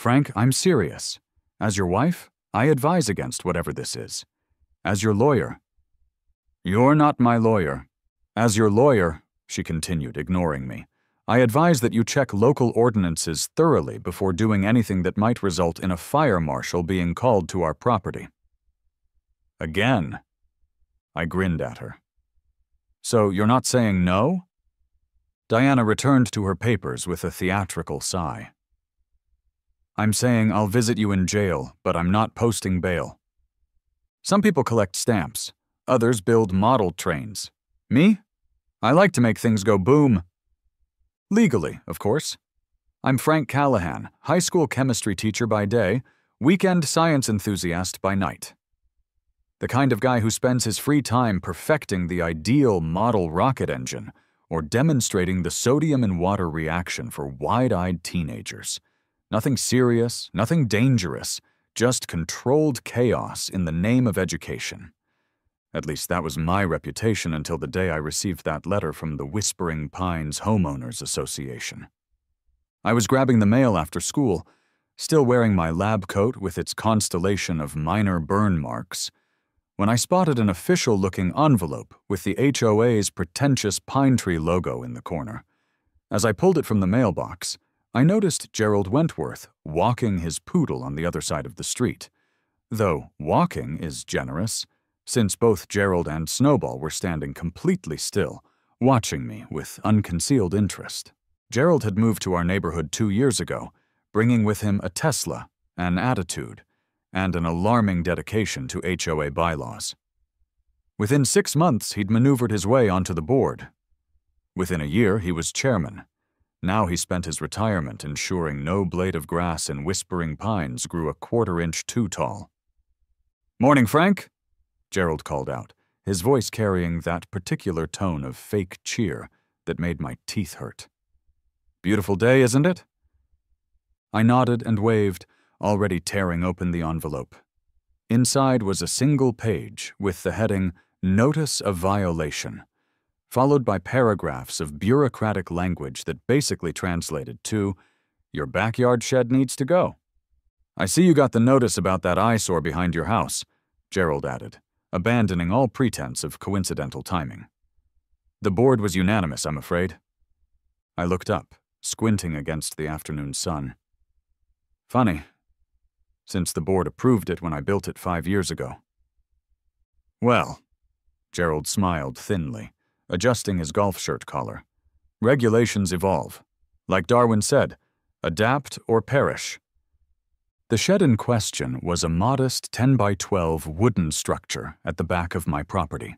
Frank, I'm serious. As your wife, I advise against whatever this is. As your lawyer. You're not my lawyer. As your lawyer, she continued, ignoring me, I advise that you check local ordinances thoroughly before doing anything that might result in a fire marshal being called to our property. Again. I grinned at her. So you're not saying no? Diana returned to her papers with a theatrical sigh. I'm saying I'll visit you in jail, but I'm not posting bail. Some people collect stamps. Others build model trains. Me? I like to make things go boom. Legally, of course. I'm Frank Callahan, high school chemistry teacher by day, weekend science enthusiast by night. The kind of guy who spends his free time perfecting the ideal model rocket engine or demonstrating the sodium and water reaction for wide-eyed teenagers. Nothing serious, nothing dangerous, just controlled chaos in the name of education. At least that was my reputation until the day I received that letter from the Whispering Pines Homeowners Association. I was grabbing the mail after school, still wearing my lab coat with its constellation of minor burn marks, when I spotted an official-looking envelope with the HOA's pretentious pine tree logo in the corner. As I pulled it from the mailbox, I noticed Gerald Wentworth walking his poodle on the other side of the street. Though walking is generous, since both Gerald and Snowball were standing completely still, watching me with unconcealed interest. Gerald had moved to our neighborhood 2 years ago, bringing with him a Tesla, an attitude, and an alarming dedication to HOA bylaws. Within 6 months, he'd maneuvered his way onto the board. Within a year, he was chairman. Now he spent his retirement ensuring no blade of grass in Whispering Pines grew a 1/4 inch too tall. "Morning, Frank," Gerald called out, his voice carrying that particular tone of fake cheer that made my teeth hurt. "Beautiful day, isn't it?" I nodded and waved, already tearing open the envelope. Inside was a single page with the heading, Notice of Violation, followed by paragraphs of bureaucratic language that basically translated to, "Your backyard shed needs to go." "I see you got the notice about that eyesore behind your house," Gerald added, abandoning all pretense of coincidental timing. "The board was unanimous, I'm afraid." I looked up, squinting against the afternoon sun. "Funny, since the board approved it when I built it 5 years ago." "Well," Gerald smiled thinly, adjusting his golf shirt collar, "regulations evolve. Like Darwin said, adapt or perish." The shed in question was a modest 10 by 12 wooden structure at the back of my property.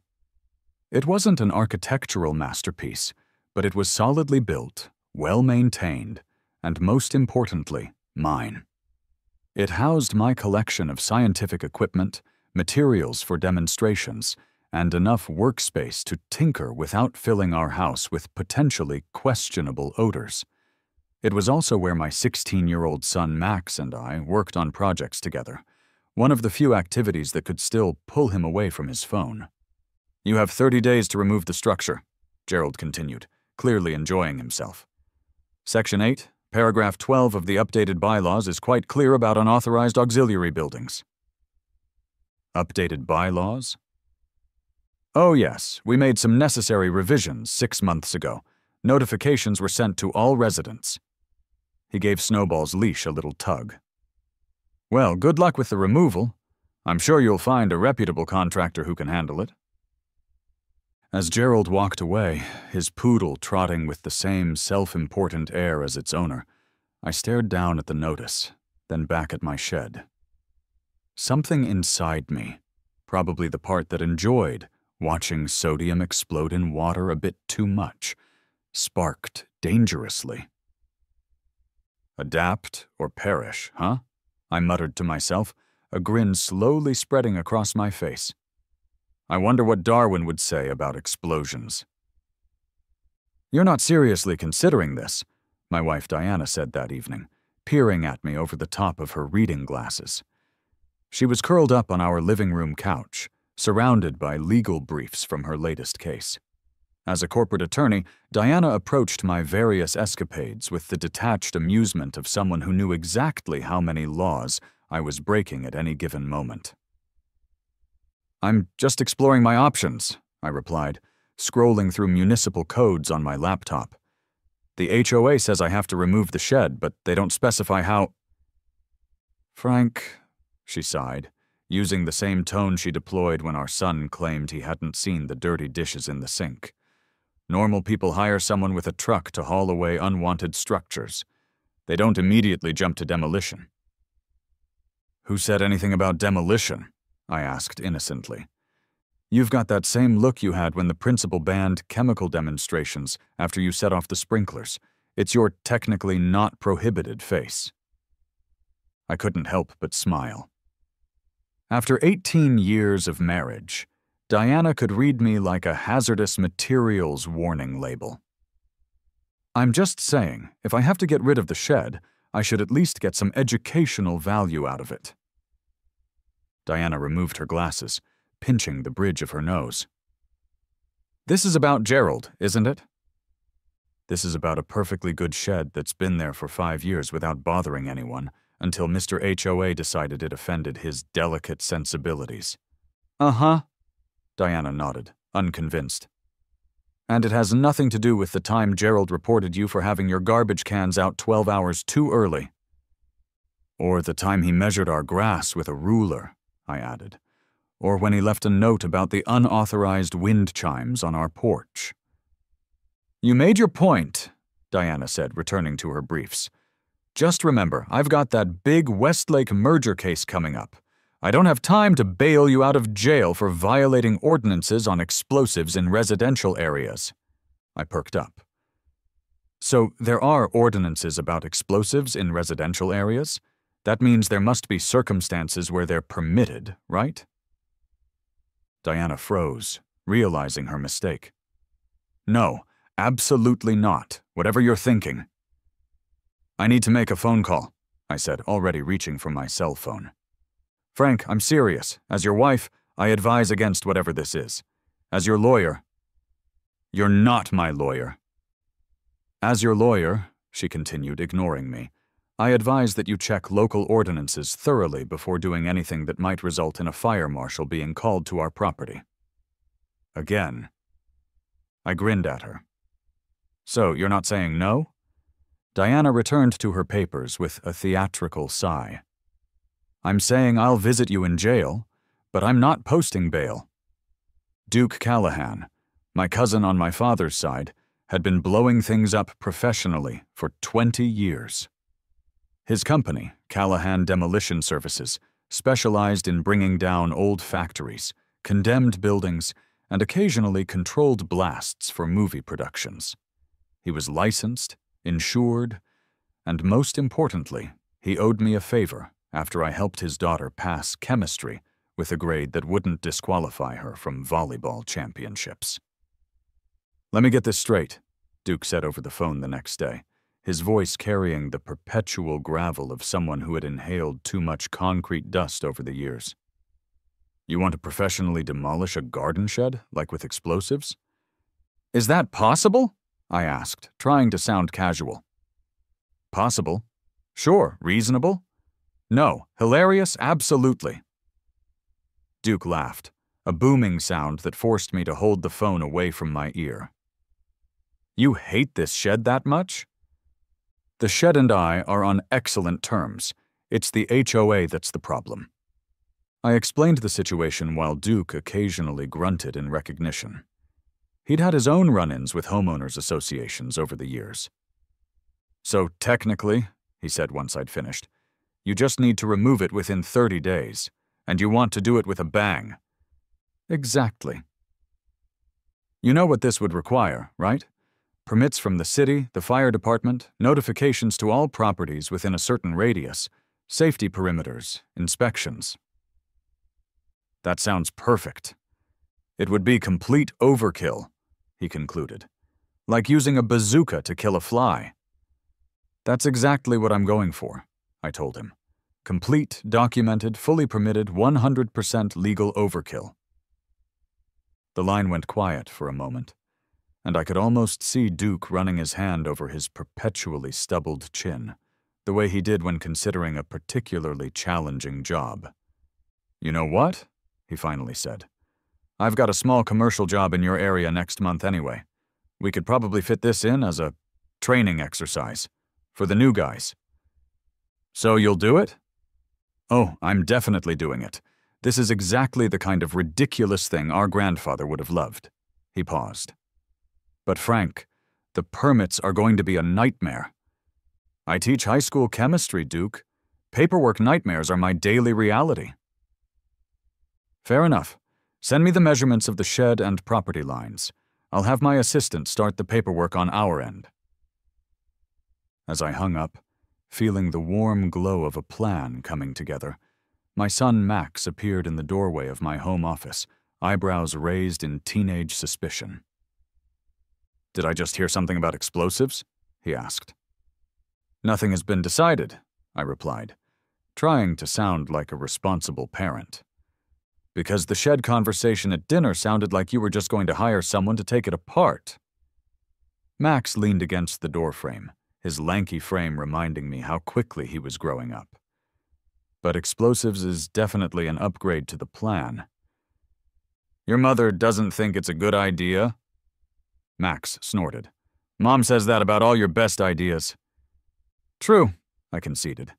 It wasn't an architectural masterpiece, but it was solidly built, well-maintained, and most importantly, mine. It housed my collection of scientific equipment, materials for demonstrations, and enough workspace to tinker without filling our house with potentially questionable odors. It was also where my 16-year-old son Max and I worked on projects together, one of the few activities that could still pull him away from his phone. "You have 30 days to remove the structure," Gerald continued, clearly enjoying himself. "Section 8, paragraph 12 of the updated bylaws is quite clear about unauthorized auxiliary buildings." Updated bylaws? "Oh yes, we made some necessary revisions 6 months ago. Notifications were sent to all residents." He gave Snowball's leash a little tug. "Well, good luck with the removal. I'm sure you'll find a reputable contractor who can handle it." As Gerald walked away, his poodle trotting with the same self-important air as its owner, I stared down at the notice, then back at my shed. Something inside me, probably the part that enjoyed watching sodium explode in water a bit too much, sparked dangerously. "Adapt or perish, huh?" I muttered to myself, a grin slowly spreading across my face. I wonder what Darwin would say about explosions. "You're not seriously considering this," my wife Diana said that evening, peering at me over the top of her reading glasses. She was curled up on our living room couch, surrounded by legal briefs from her latest case. As a corporate attorney, Diana approached my various escapades with the detached amusement of someone who knew exactly how many laws I was breaking at any given moment. "I'm just exploring my options," I replied, scrolling through municipal codes on my laptop. "The HOA says I have to remove the shed, but they don't specify how—" "Frank," she sighed, using the same tone she deployed when our son claimed he hadn't seen the dirty dishes in the sink. "Normal people hire someone with a truck to haul away unwanted structures. They don't immediately jump to demolition." "Who said anything about demolition?" I asked innocently. "You've got that same look you had when the principal banned chemical demonstrations after you set off the sprinklers. It's your technically not prohibited face." I couldn't help but smile. After 18 years of marriage, Diana could read me like a hazardous materials warning label. "I'm just saying, if I have to get rid of the shed, I should at least get some educational value out of it." Diana removed her glasses, pinching the bridge of her nose. "This is about Gerald, isn't it?" "This is about a perfectly good shed that's been there for 5 years without bothering anyone, until Mr. HOA decided it offended his delicate sensibilities." "Uh-huh," Diana nodded, unconvinced. "And it has nothing to do with the time Gerald reported you for having your garbage cans out 12 hours too early." "Or the time he measured our grass with a ruler," I added. "Or when he left a note about the unauthorized wind chimes on our porch." "You made your point," Diana said, returning to her briefs. "Just remember, I've got that big Westlake merger case coming up. I don't have time to bail you out of jail for violating ordinances on explosives in residential areas." I perked up. "So there are ordinances about explosives in residential areas? That means there must be circumstances where they're permitted, right?" Diana froze, realizing her mistake. "No, absolutely not, whatever you're thinking." "I need to make a phone call," I said, already reaching for my cell phone. "Frank, I'm serious. As your wife, I advise against whatever this is. As your lawyer—" "You're not my lawyer." "As your lawyer," she continued, ignoring me, "I advise that you check local ordinances thoroughly before doing anything that might result in a fire marshal being called to our property." Again. I grinned at her. "So, you're not saying no?" Diana returned to her papers with a theatrical sigh. "I'm saying I'll visit you in jail, but I'm not posting bail." Duke Callahan, my cousin on my father's side, had been blowing things up professionally for 20 years. His company, Callahan Demolition Services, specialized in bringing down old factories, condemned buildings, and occasionally controlled blasts for movie productions. He was licensed, insured, and most importantly, he owed me a favor after I helped his daughter pass chemistry with a grade that wouldn't disqualify her from volleyball championships. "Let me get this straight," Duke said over the phone the next day, his voice carrying the perpetual gravel of someone who had inhaled too much concrete dust over the years. "You want to professionally demolish a garden shed, like with explosives?" "Is that possible?" I asked, trying to sound casual. "Possible? Sure. Reasonable? No. Hilarious? Absolutely." Duke laughed, a booming sound that forced me to hold the phone away from my ear. "You hate this shed that much?" "The shed and I are on excellent terms. It's the HOA that's the problem." I explained the situation while Duke occasionally grunted in recognition. He'd had his own run-ins with homeowners associations over the years. "So technically," he said once I'd finished, "you just need to remove it within 30 days, and you want to do it with a bang." "Exactly." "You know what this would require, right? Permits from the city, the fire department, notifications to all properties within a certain radius, safety perimeters, inspections." "That sounds perfect." "It would be complete overkill," he concluded. "Like using a bazooka to kill a fly." "That's exactly what I'm going for," I told him. "Complete, documented, fully permitted, 100% legal overkill." The line went quiet for a moment. and I could almost see Duke running his hand over his perpetually stubbled chin, the way he did when considering a particularly challenging job. "You know what?" he finally said. "I've got a small commercial job in your area next month anyway. We could probably fit this in as a training exercise for the new guys." "So you'll do it?" "Oh, I'm definitely doing it. This is exactly the kind of ridiculous thing our grandfather would have loved." He paused. "But Frank, the permits are going to be a nightmare." "I teach high school chemistry, Duke. Paperwork nightmares are my daily reality." "Fair enough. Send me the measurements of the shed and property lines. I'll have my assistant start the paperwork on our end." As I hung up, feeling the warm glow of a plan coming together, my son Max appeared in the doorway of my home office, eyebrows raised in teenage suspicion. "Did I just hear something about explosives?" he asked. "Nothing has been decided," I replied, trying to sound like a responsible parent. "Because the shed conversation at dinner sounded like you were just going to hire someone to take it apart." Max leaned against the doorframe, his lanky frame reminding me how quickly he was growing up. "But explosives is definitely an upgrade to the plan." "Your mother doesn't think it's a good idea?" Max snorted. "Mom says that about all your best ideas." "True," I conceded.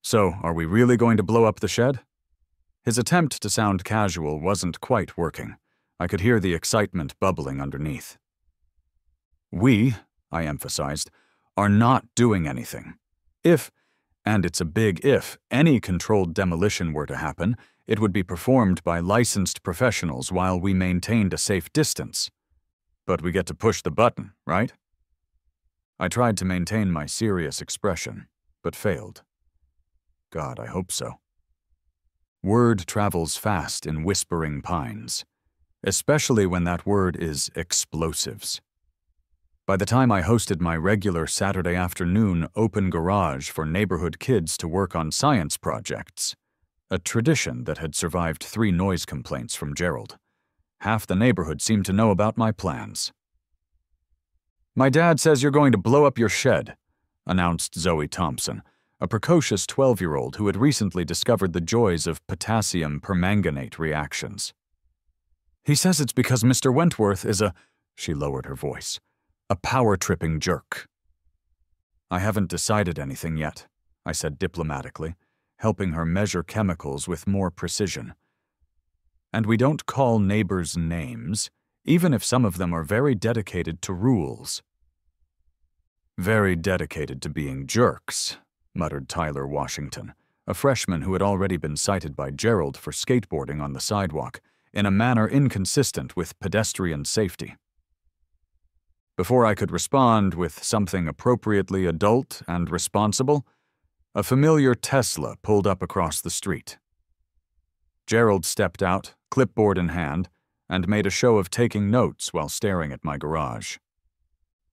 "So, are we really going to blow up the shed?" His attempt to sound casual wasn't quite working. I could hear the excitement bubbling underneath. "We," I emphasized, "are not doing anything. If, and it's a big if, any controlled demolition were to happen, it would be performed by licensed professionals while we maintained a safe distance. But we get to push the button, right?" I tried to maintain my serious expression, but failed. God, I hope so. Word travels fast in whispering pines, especially when that word is explosives. By the time I hosted my regular Saturday afternoon open garage for neighborhood kids to work on science projects, a tradition that had survived 3 noise complaints from Gerald, half the neighborhood seemed to know about my plans. "My dad says you're going to blow up your shed," announced Zoe Thompson, a precocious 12-year-old who had recently discovered the joys of potassium permanganate reactions. "He says it's because Mr. Wentworth is she lowered her voice, "a power-tripping jerk." "I haven't decided anything yet," I said diplomatically, helping her measure chemicals with more precision. "And we don't call neighbors names, even if some of them are very dedicated to rules." "Very dedicated to being jerks," muttered Tyler Washington, a freshman who had already been cited by Gerald for skateboarding on the sidewalk in a manner inconsistent with pedestrian safety. Before I could respond with something appropriately adult and responsible, a familiar Tesla pulled up across the street. Gerald stepped out, clipboard in hand, and made a show of taking notes while staring at my garage.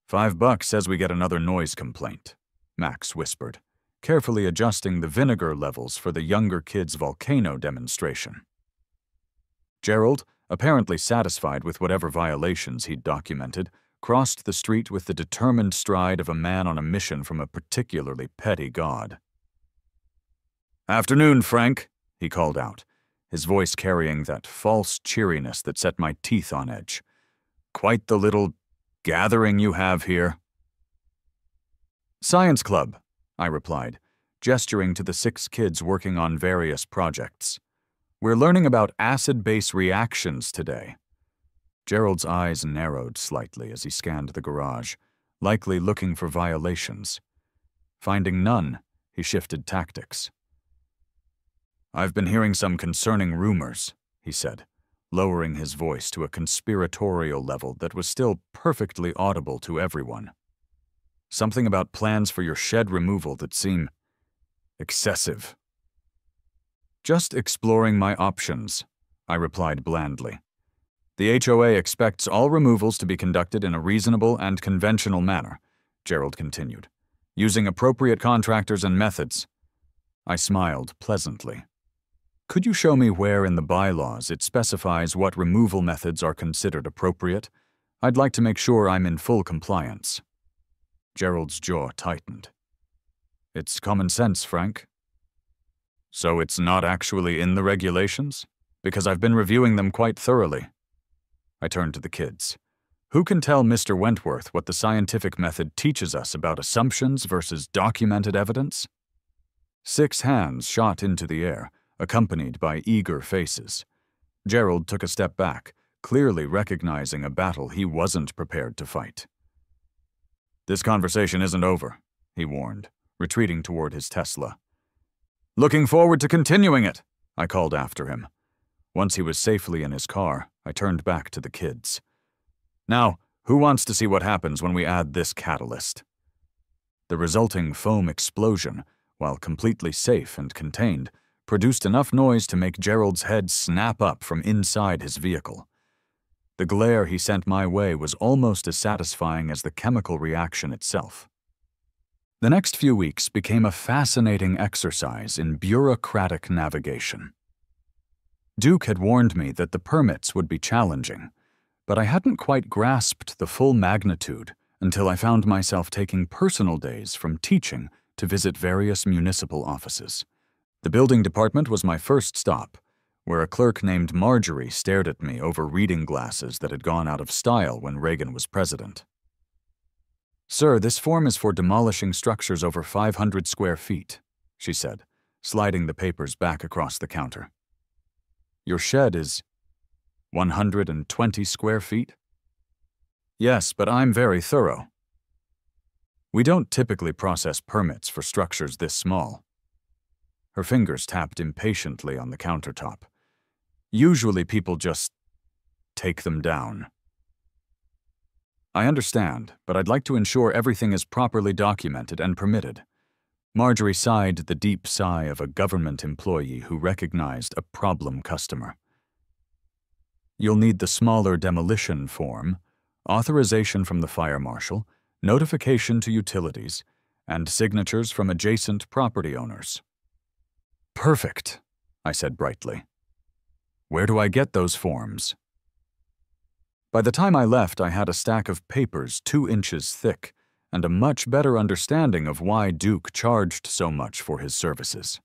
$5 says we get another noise complaint," Max whispered, carefully adjusting the vinegar levels for the younger kid's volcano demonstration. Gerald, apparently satisfied with whatever violations he'd documented, crossed the street with the determined stride of a man on a mission from a particularly petty god. "Afternoon, Frank," he called out, his voice carrying that false cheeriness that set my teeth on edge. "Quite the little gathering you have here." "Science club," I replied, gesturing to the 6 kids working on various projects. "We're learning about acid-base reactions today." Gerald's eyes narrowed slightly as he scanned the garage, likely looking for violations. Finding none, he shifted tactics. "I've been hearing some concerning rumors," he said, lowering his voice to a conspiratorial level that was still perfectly audible to everyone. "Something about plans for your shed removal that seem excessive." "Just exploring my options," I replied blandly. "The HOA expects all removals to be conducted in a reasonable and conventional manner," Gerald continued, "using appropriate contractors and methods." I smiled pleasantly. "Could you show me where in the bylaws it specifies what removal methods are considered appropriate? I'd like to make sure I'm in full compliance. Gerald's jaw tightened. It's common sense, Frank. So it's not actually in the regulations? Because I've been reviewing them quite thoroughly. I turned to the kids. Who can tell Mr. Wentworth what the scientific method teaches us about assumptions versus documented evidence? 6 hands shot into the air, accompanied by eager faces. Gerald took a step back, clearly recognizing a battle he wasn't prepared to fight. This conversation isn't over, he warned, retreating toward his Tesla. Looking forward to continuing it, I called after him. Once he was safely in his car, I turned back to the kids. Now, who wants to see what happens when we add this catalyst? The resulting foam explosion, while completely safe and contained, produced enough noise to make Gerald's head snap up from inside his vehicle. The glare he sent my way was almost as satisfying as the chemical reaction itself. The next few weeks became a fascinating exercise in bureaucratic navigation. Duke had warned me that the permits would be challenging, but I hadn't quite grasped the full magnitude until I found myself taking personal days from teaching to visit various municipal offices. The building department was my first stop, where a clerk named Marjorie stared at me over reading glasses that had gone out of style when Reagan was president. Sir, this form is for demolishing structures over 500 square feet, she said, sliding the papers back across the counter. Your shed is 120 square feet? Yes, but I'm very thorough. We don't typically process permits for structures this small. Her fingers tapped impatiently on the countertop. Usually people just take them down. I understand, but I'd like to ensure everything is properly documented and permitted. Marjorie sighed the deep sigh of a government employee who recognized a problem customer. You'll need the smaller demolition form, authorization from the fire marshal, notification to utilities, and signatures from adjacent property owners. Perfect, I said brightly. Where do I get those forms? By the time I left, I had a stack of papers 2 inches thick and a much better understanding of why Duke charged so much for his services.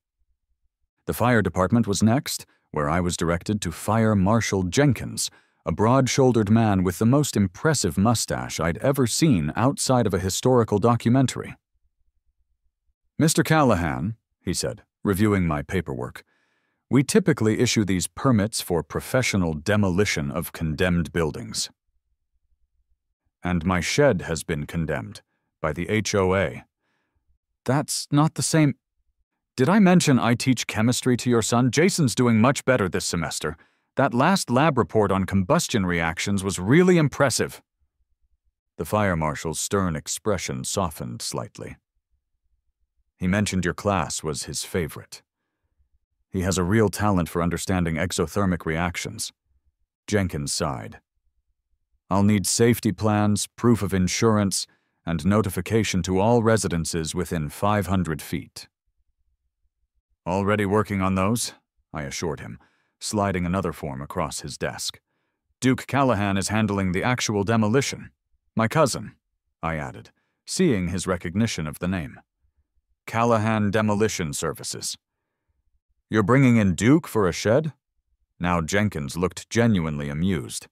The fire department was next, where I was directed to Fire Marshal Jenkins, a broad-shouldered man with the most impressive mustache I'd ever seen outside of a historical documentary. Mr. Callahan, he said, reviewing my paperwork, we typically issue these permits for professional demolition of condemned buildings. And my shed has been condemned by the HOA. That's not the same. Did I mention I teach chemistry to your son? Jason's doing much better this semester. That last lab report on combustion reactions was really impressive. The fire marshal's stern expression softened slightly. He mentioned your class was his favorite. He has a real talent for understanding exothermic reactions. Jenkins sighed. I'll need safety plans, proof of insurance, and notification to all residences within 500 feet. Already working on those, I assured him, sliding another form across his desk. Duke Callahan is handling the actual demolition. My cousin, I added, seeing his recognition of the name. Callahan Demolition Services. You're bringing in Duke for a shed? Now Jenkins looked genuinely amused.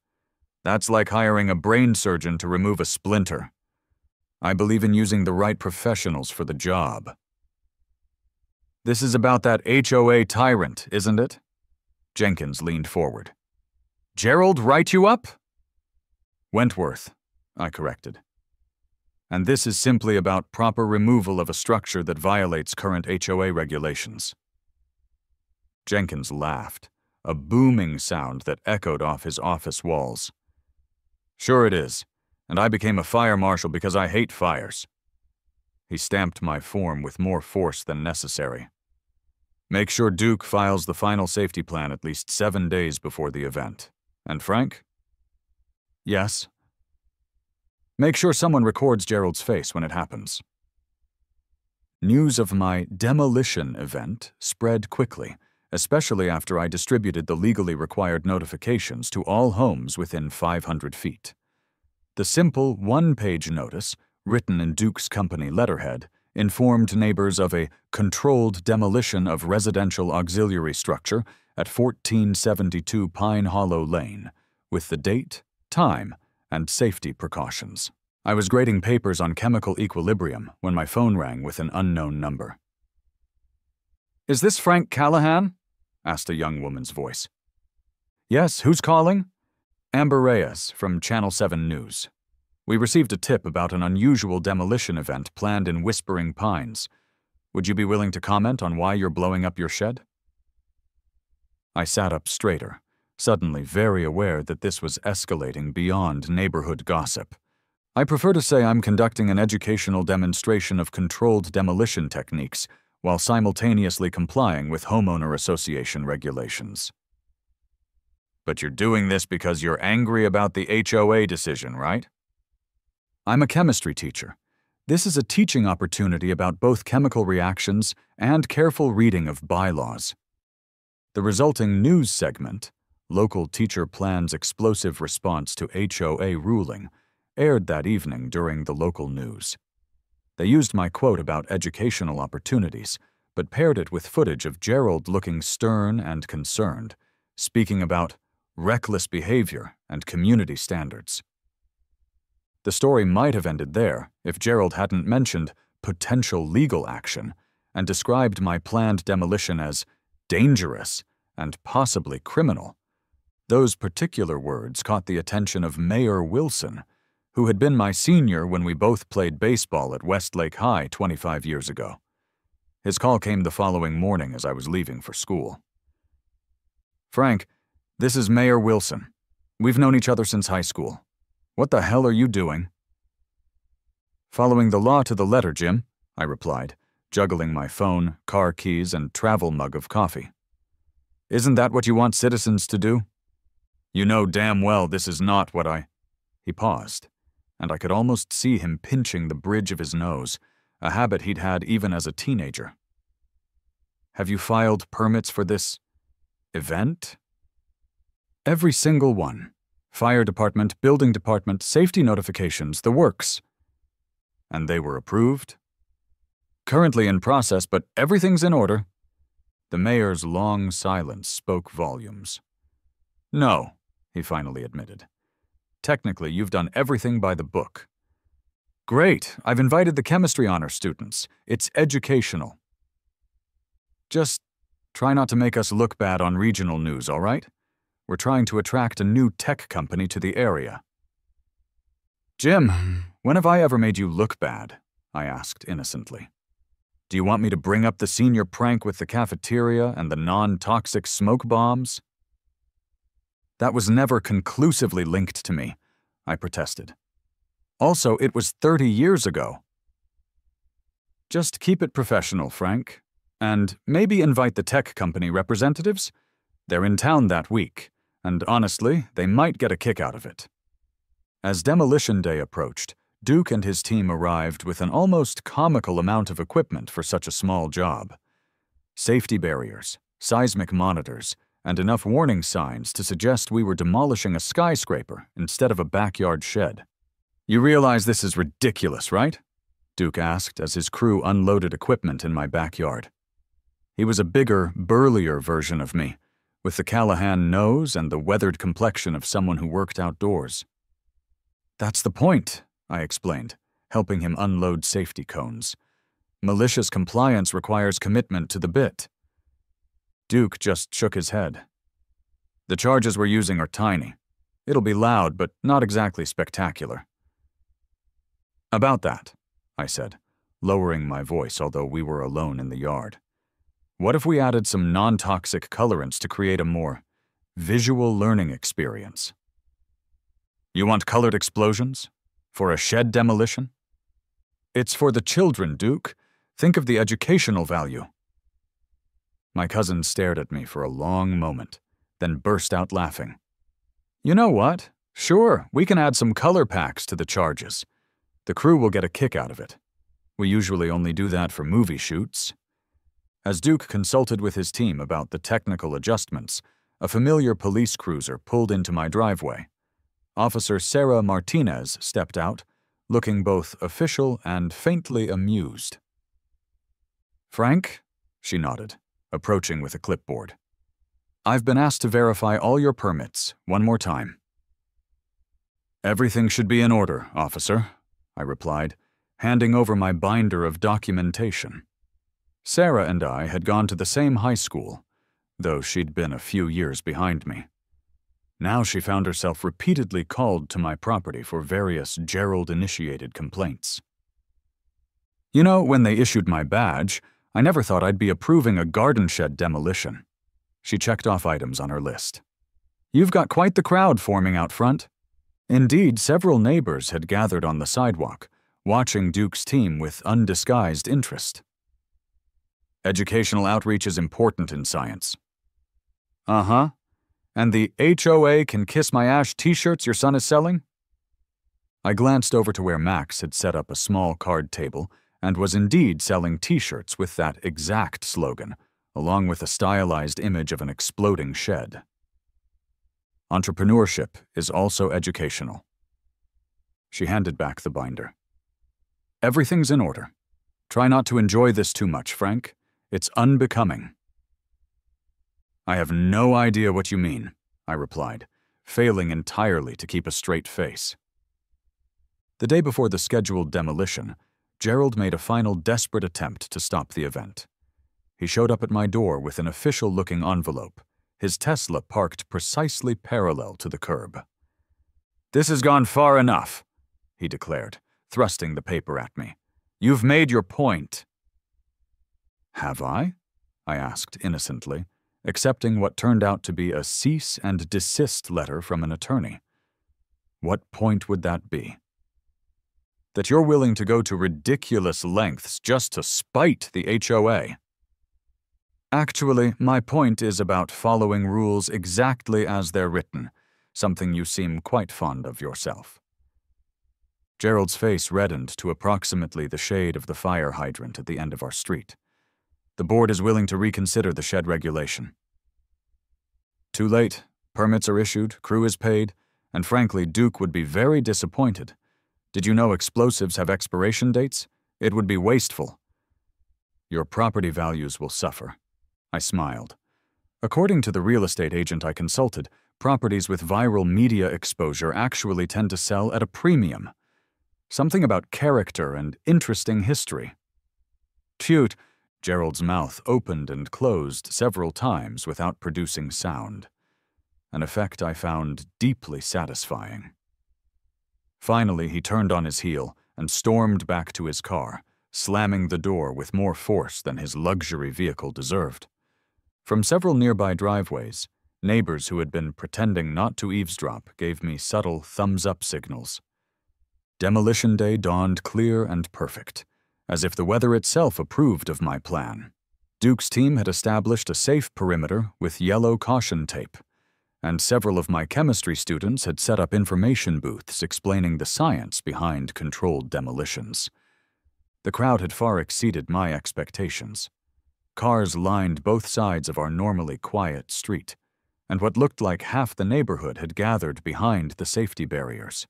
That's like hiring a brain surgeon to remove a splinter. I believe in using the right professionals for the job. This is about that HOA tyrant, isn't it? Jenkins leaned forward. Gerald write you up? Wentworth, I corrected. And this is simply about proper removal of a structure that violates current HOA regulations. Jenkins laughed, a booming sound that echoed off his office walls. Sure it is, and I became a fire marshal because I hate fires. He stamped my form with more force than necessary. Make sure Duke files the final safety plan at least 7 days before the event. And Frank? Yes. Make sure someone records Gerald's face when it happens. News of my demolition event spread quickly, especially after I distributed the legally required notifications to all homes within 500 feet. The simple one-page notice, written in Duke's company letterhead, informed neighbors of a controlled demolition of residential auxiliary structure at 1472 Pine Hollow Lane, with the date, time, and safety precautions. I was grading papers on chemical equilibrium when my phone rang with an unknown number. "Is this Frank Callahan?" asked a young woman's voice. "Yes, who's calling?" "Amber Reyes from Channel 7 News. We received a tip about an unusual demolition event planned in Whispering Pines. Would you be willing to comment on why you're blowing up your shed?" I sat up straighter, suddenly very aware that this was escalating beyond neighborhood gossip. I prefer to say I'm conducting an educational demonstration of controlled demolition techniques while simultaneously complying with homeowner association regulations. "But you're doing this because you're angry about the HOA decision, right?" "I'm a chemistry teacher. This is a teaching opportunity about both chemical reactions and careful reading of bylaws." The resulting news segment, Local Teacher Plans Explosive Response to HOA Ruling, aired that evening during the local news. They used my quote about educational opportunities, but paired it with footage of Gerald looking stern and concerned, speaking about reckless behavior and community standards. The story might have ended there if Gerald hadn't mentioned potential legal action and described my planned demolition as dangerous and possibly criminal. Those particular words caught the attention of Mayor Wilson, who had been my senior when we both played baseball at Westlake High 25 years ago. His call came the following morning as I was leaving for school. "Frank, this is Mayor Wilson. We've known each other since high school. What the hell are you doing?" "Following the law to the letter, Jim," I replied, juggling my phone, car keys, and travel mug of coffee. "Isn't that what you want citizens to do? You know damn well this is not what I—" He paused, and I could almost see him pinching the bridge of his nose, a habit he'd had even as a teenager. "Have you filed permits for this event?" "Every single one. Fire department, building department, safety notifications, the works." "And they were approved?" "Currently in process, but everything's in order." The mayor's long silence spoke volumes. "No," he finally admitted. "Technically, you've done everything by the book." "Great, I've invited the chemistry honor students. It's educational." "Just try not to make us look bad on regional news, all right? We're trying to attract a new tech company to the area." "Jim, when have I ever made you look bad?" I asked innocently. "Do you want me to bring up the senior prank with the cafeteria and the non-toxic smoke bombs?" "That was never conclusively linked to me," I protested. "Also, it was 30 years ago." "Just keep it professional, Frank. And maybe invite the tech company representatives. They're in town that week, and honestly, they might get a kick out of it." As demolition day approached, Duke and his team arrived with an almost comical amount of equipment for such a small job. Safety barriers, seismic monitors, and enough warning signs to suggest we were demolishing a skyscraper instead of a backyard shed. "You realize this is ridiculous, right?" Duke asked as his crew unloaded equipment in my backyard. He was a bigger, burlier version of me, with the Callahan nose and the weathered complexion of someone who worked outdoors. "That's the point," I explained, helping him unload safety cones. "Malicious compliance requires commitment to the bit." Duke just shook his head. "The charges we're using are tiny. It'll be loud, but not exactly spectacular." "About that," I said, lowering my voice although we were alone in the yard. "What if we added some non-toxic colorants to create a more visual learning experience?" "You want colored explosions? For a shed demolition?" "It's for the children, Duke. Think of the educational value." My cousin stared at me for a long moment, then burst out laughing. "You know what? Sure, we can add some color packs to the charges. The crew will get a kick out of it. We usually only do that for movie shoots." As Duke consulted with his team about the technical adjustments, a familiar police cruiser pulled into my driveway. Officer Sarah Martinez stepped out, looking both official and faintly amused. "Frank?" she nodded, approaching with a clipboard. "I've been asked to verify all your permits, one more time." "Everything should be in order, officer," I replied, handing over my binder of documentation. Sarah and I had gone to the same high school, though she'd been a few years behind me. Now she found herself repeatedly called to my property for various Gerald-initiated complaints. "You know, when they issued my badge, I never thought I'd be approving a garden shed demolition." She checked off items on her list. "You've got quite the crowd forming out front." Indeed, several neighbors had gathered on the sidewalk, watching Duke's team with undisguised interest. "Educational outreach is important in science." "Uh-huh. And the HOA can kiss my ash t-shirts your son is selling?" I glanced over to where Max had set up a small card table and was indeed selling t-shirts with that exact slogan, along with a stylized image of an exploding shed. "Entrepreneurship is also educational." She handed back the binder. "Everything's in order. Try not to enjoy this too much, Frank. It's unbecoming." "I have no idea what you mean," I replied, failing entirely to keep a straight face. The day before the scheduled demolition, Gerald made a final desperate attempt to stop the event. He showed up at my door with an official-looking envelope, his Tesla parked precisely parallel to the curb. "This has gone far enough," he declared, thrusting the paper at me. "You've made your point." "Have I?" I asked innocently, accepting what turned out to be a cease and desist letter from an attorney. What point would that be? "That you're willing to go to ridiculous lengths just to spite the HOA. Actually, my point is about following rules exactly as they're written, something you seem quite fond of yourself." Gerald's face reddened to approximately the shade of the fire hydrant at the end of our street. "The board is willing to reconsider the shed regulation." "Too late. Permits are issued, crew is paid, and frankly, Duke would be very disappointed. Did you know explosives have expiration dates? It would be wasteful." "Your property values will suffer." I smiled. According to the real estate agent I consulted, properties with viral media exposure actually tend to sell at a premium. Something about character and interesting history. "Cute." Gerald's mouth opened and closed several times without producing sound, an effect I found deeply satisfying. Finally, he turned on his heel and stormed back to his car, slamming the door with more force than his luxury vehicle deserved. From several nearby driveways, neighbors who had been pretending not to eavesdrop gave me subtle thumbs-up signals. Demolition day dawned clear and perfect, as if the weather itself approved of my plan. Duke's team had established a safe perimeter with yellow caution tape, and several of my chemistry students had set up information booths explaining the science behind controlled demolitions. The crowd had far exceeded my expectations. Cars lined both sides of our normally quiet street, and what looked like half the neighborhood had gathered behind the safety barriers.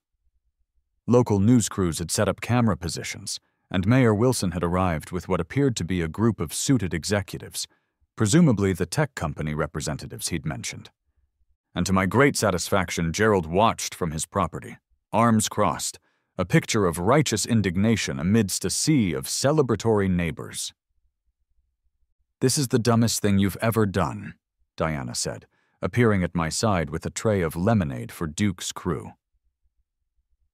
Local news crews had set up camera positions, and Mayor Wilson had arrived with what appeared to be a group of suited executives, presumably the tech company representatives he'd mentioned. And to my great satisfaction, Gerald watched from his property, arms crossed, a picture of righteous indignation amidst a sea of celebratory neighbors. "This is the dumbest thing you've ever done," Diana said, appearing at my side with a tray of lemonade for Duke's crew.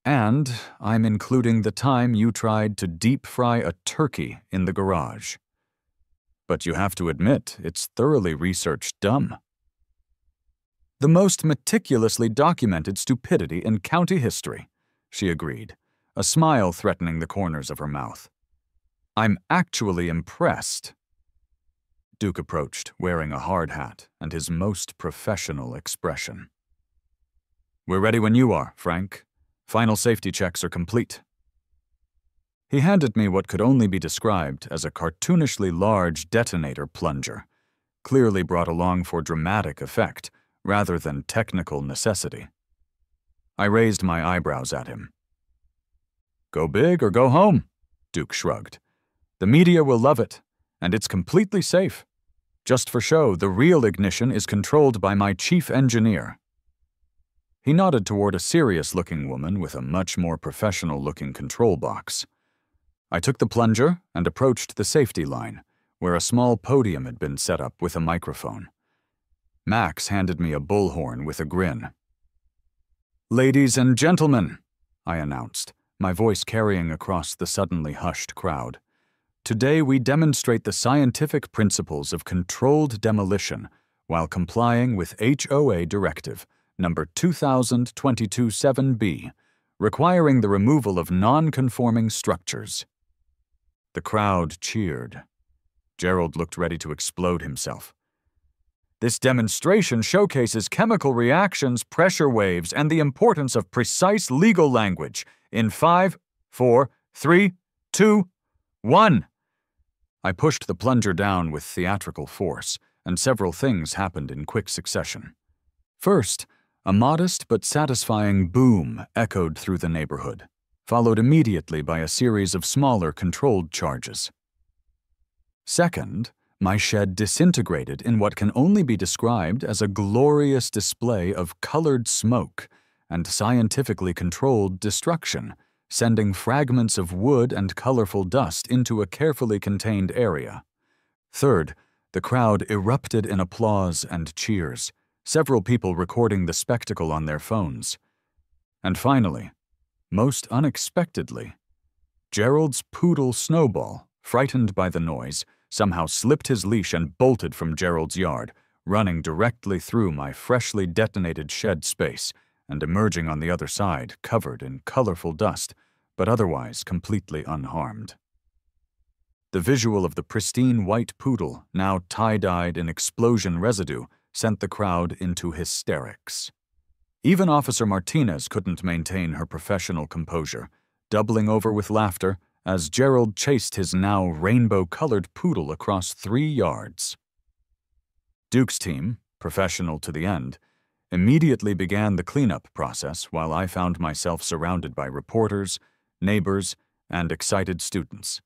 "And I'm including the time you tried to deep-fry a turkey in the garage. But you have to admit, it's thoroughly researched dumb." "The most meticulously documented stupidity in county history," she agreed, a smile threatening the corners of her mouth. "I'm actually impressed." Duke approached, wearing a hard hat and his most professional expression. "We're ready when you are, Frank. Final safety checks are complete." He handed me what could only be described as a cartoonishly large detonator plunger, clearly brought along for dramatic effect rather than technical necessity. I raised my eyebrows at him. Go big or go home, Duke shrugged. The media will love it, and it's completely safe. Just for show, the real ignition is controlled by my chief engineer. He nodded toward a serious-looking woman with a much more professional-looking control box. I took the plunger and approached the safety line, where a small podium had been set up with a microphone. Max handed me a bullhorn with a grin. Ladies and gentlemen, I announced, my voice carrying across the suddenly hushed crowd. Today we demonstrate the scientific principles of controlled demolition while complying with HOA Directive number 2022-7B, requiring the removal of non-conforming structures. The crowd cheered. Gerald looked ready to explode himself. This demonstration showcases chemical reactions, pressure waves, and the importance of precise legal language. In 5, 4, 3, 2, 1. I pushed the plunger down with theatrical force, and several things happened in quick succession. First, a modest but satisfying boom echoed through the neighborhood, followed immediately by a series of smaller controlled charges. Second, my shed disintegrated in what can only be described as a glorious display of colored smoke and scientifically controlled destruction, sending fragments of wood and colorful dust into a carefully contained area. Third, the crowd erupted in applause and cheers, several people recording the spectacle on their phones. And finally, most unexpectedly, Gerald's poodle Snowball, frightened by the noise, somehow slipped his leash and bolted from Gerald's yard, running directly through my freshly detonated shed space and emerging on the other side covered in colorful dust, but otherwise completely unharmed. The visual of the pristine white poodle, now tie-dyed in explosion residue, sent the crowd into hysterics. Even Officer Martinez couldn't maintain her professional composure, doubling over with laughter as Gerald chased his now rainbow-colored poodle across 3 yards. Duke's team, professional to the end, immediately began the cleanup process while I found myself surrounded by reporters, neighbors, and excited students.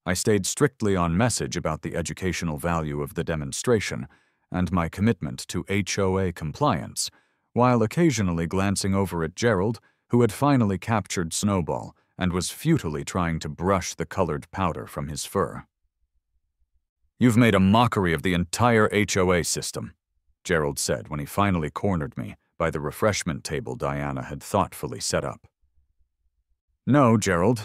I stayed strictly on message about the educational value of the demonstration and my commitment to HOA compliance, while occasionally glancing over at Gerald, who had finally captured Snowball and was futilely trying to brush the colored powder from his fur. You've made a mockery of the entire HOA system, Gerald said when he finally cornered me by the refreshment table Diana had thoughtfully set up. No, Gerald,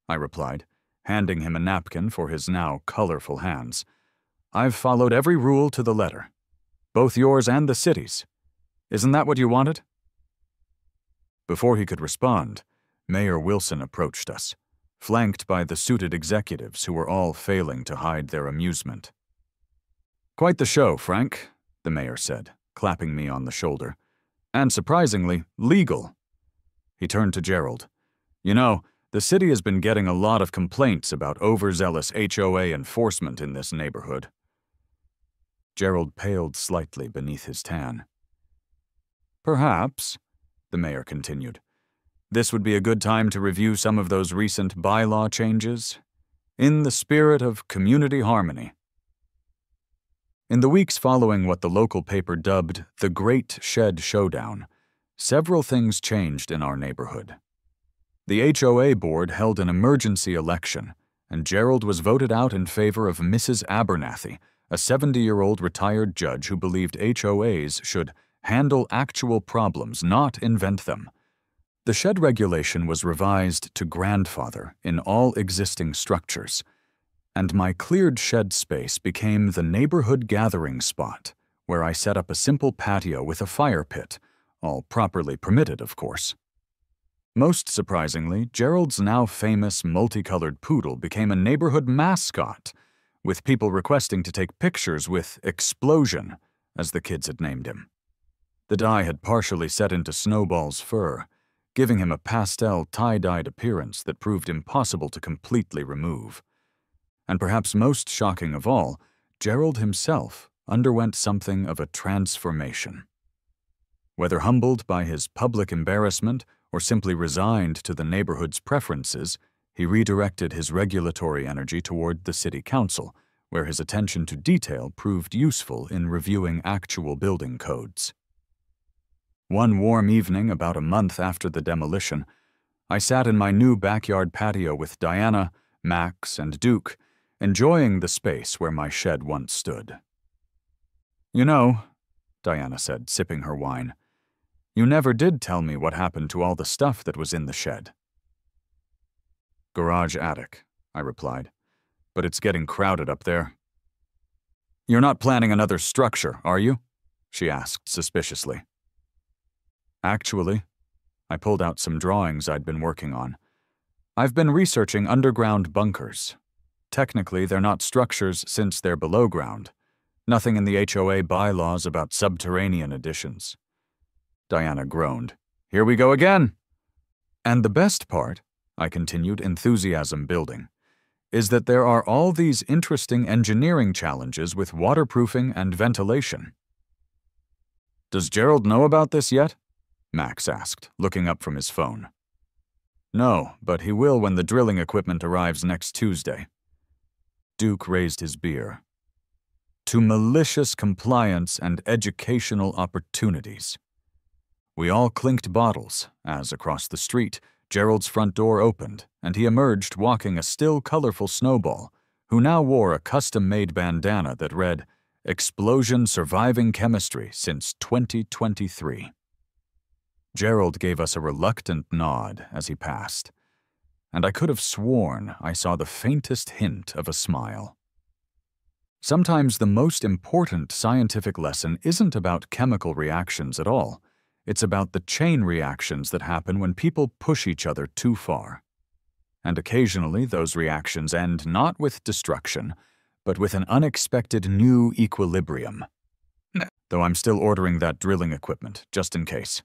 I replied, handing him a napkin for his now colorful hands. I've followed every rule to the letter, both yours and the city's. Isn't that what you wanted? Before he could respond, Mayor Wilson approached us, flanked by the suited executives who were all failing to hide their amusement. Quite the show, Frank, the mayor said, clapping me on the shoulder. And surprisingly, legal. He turned to Gerald. You know, the city has been getting a lot of complaints about overzealous HOA enforcement in this neighborhood. Gerald paled slightly beneath his tan. Perhaps, the mayor continued, this would be a good time to review some of those recent bylaw changes, in the spirit of community harmony. In the weeks following what the local paper dubbed the Great Shed Showdown, several things changed in our neighborhood. The HOA board held an emergency election, and Gerald was voted out in favor of Mrs. Abernathy, a 70-year-old retired judge who believed HOAs should handle actual problems, not invent them. The shed regulation was revised to grandfather in all existing structures, and my cleared shed space became the neighborhood gathering spot, where I set up a simple patio with a fire pit, all properly permitted, of course. Most surprisingly, Gerald's now famous multicolored poodle became a neighborhood mascot, with people requesting to take pictures with Explosion, as the kids had named him. The dye had partially set into Snowball's fur, giving him a pastel tie-dyed appearance that proved impossible to completely remove. And perhaps most shocking of all, Gerald himself underwent something of a transformation. Whether humbled by his public embarrassment or simply resigned to the neighborhood's preferences, he redirected his regulatory energy toward the city council, where his attention to detail proved useful in reviewing actual building codes. One warm evening, about a month after the demolition, I sat in my new backyard patio with Diana, Max, and Duke, enjoying the space where my shed once stood. "You know," Diana said, sipping her wine, "you never did tell me what happened to all the stuff that was in the shed." "Garage attic," I replied, "but it's getting crowded up there." "You're not planning another structure, are you?" she asked suspiciously. "Actually," I pulled out some drawings I'd been working on. "I've been researching underground bunkers. Technically, they're not structures since they're below ground. Nothing in the HOA bylaws about subterranean additions." Diana groaned. "Here we go again!" "And the best part," I continued, enthusiasm building, "is that there are all these interesting engineering challenges with waterproofing and ventilation." "Does Gerald know about this yet?" Max asked, looking up from his phone. "No, but he will when the drilling equipment arrives next Tuesday." Duke raised his beer. "To malicious compliance and educational opportunities." We all clinked bottles as, across the street, Gerald's front door opened, and he emerged walking a still colorful Snowball, who now wore a custom-made bandana that read, "Explosion Surviving Chemistry Since 2023. Gerald gave us a reluctant nod as he passed, and I could have sworn I saw the faintest hint of a smile. Sometimes the most important scientific lesson isn't about chemical reactions at all. It's about the chain reactions that happen when people push each other too far. And occasionally those reactions end not with destruction, but with an unexpected new equilibrium. Though I'm still ordering that drilling equipment, just in case.